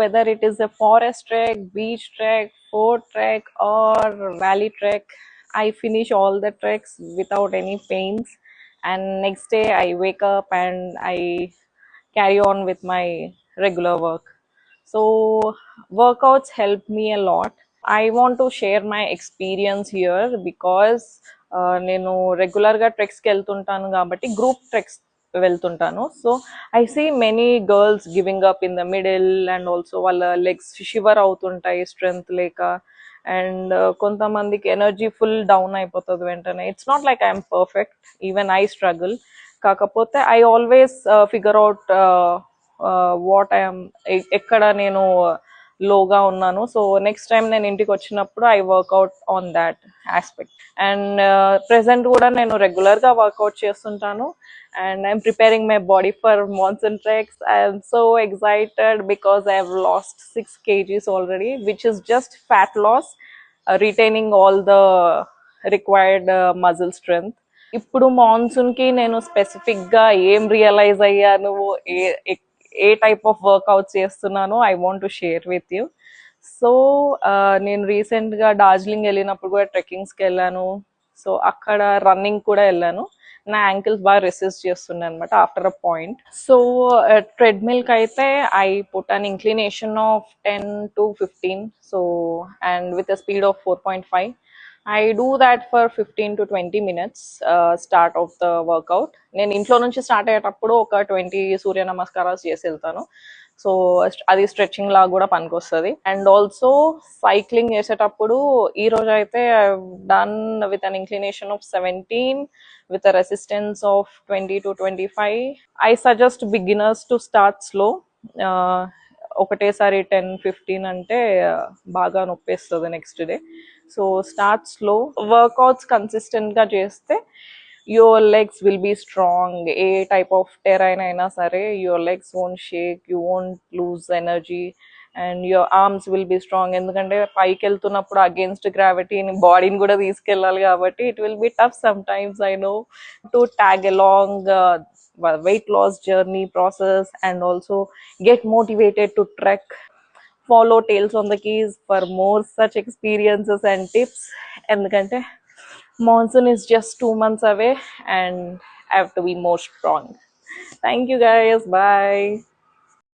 whether it is a forest trek, beach trek, fort trek, or valley trek, I finish all the treks without any pains. And next day I wake up and I carry on with my regular work. So workouts help me a lot. I want to share my experience here because నేను రెగ్యులర్గా ట్రెక్స్కి వెళ్తుంటాను కాబట్టి group treks వెళ్తుంటాను. So I see many girls giving up in the middle and also వాళ్ళ legs shiver అవుతుంటాయి strength లేక. And కొంతమందికి ఎనర్జీ ఫుల్ డౌన్ అయిపోతుంది వెంటనే. It's not like I'm perfect, even I struggle. కాకపోతే I always figure out what I'm, ఎక్కడ నేను లోగా ఉన్నాను. సో నెక్స్ట్ టైం నేను ఇంటికి వచ్చినప్పుడు I workout on that aspect. And present కూడా నేను రెగ్యులర్గా వర్కౌట్ చేస్తుంటాను. And I'm preparing my body for monsoon treks. I'm so excited because I have lost 6 kgs already, which is just fat loss, retaining all the required muscle strength. ఇప్పుడు monsoon కి నేను specific గా ఏం realise అయ్యాను, ఏ type of workout చేస్తున్నాను, I want to share with you. So నేను recent గా డార్జిలింగ్ వెళ్ళినప్పుడు కూడా ట్రెక్కింగ్స్కి వెళ్ళాను. సో అక్కడ రన్నింగ్ కూడా వెళ్ళాను. నా యాంకిల్స్ బాగా రెసిస్ట్ చేస్తున్నాయి అనమాట ఆఫ్టర్ అ పాయింట్. సో ట్రెడ్మిల్కి అయితే I put an inclination of 10 to 15. So and with a speed of 4.5. I do that for 15 to 20 minutes start of the workout. నేను ఇంట్లో నుంచి స్టార్ట్ అయ్యేటప్పుడు ఒక 20 సూర్య నమస్కారాలు చేసి వెళ్తాను. సో అది స్ట్రెచ్చింగ్ లాగా కూడా పనికొస్తుంది. అండ్ ఆల్సో సైక్లింగ్ చేసేటప్పుడు ఈ రోజు అయితే done with an inclination of 17 with a resistance of 20 to 25. I suggest beginners to start slow. ఒకటేసారి 10-15 అంటే బాగా నొప్పేస్తుంది next day. So start slow. Workouts కన్సిస్టెంట్గా చేస్తే your legs will be strong. A type of terrain అయినా సరే your legs won't shake, you won't lose energy, and your arms will be strong. ఎందుకంటే పైకి వెళ్తున్నప్పుడు అగేన్స్ట్ గ్రావిటీని బాడీని కూడా తీసుకెళ్ళాలి కాబట్టి it will be tough sometimes, I know, to tag along weight loss journey process and also get motivated to trek. Follow Tales on the Keys for more such experiences and tips. Endukante monsoon is just 2 months away and I have to be more strong. Thank you guys. Bye.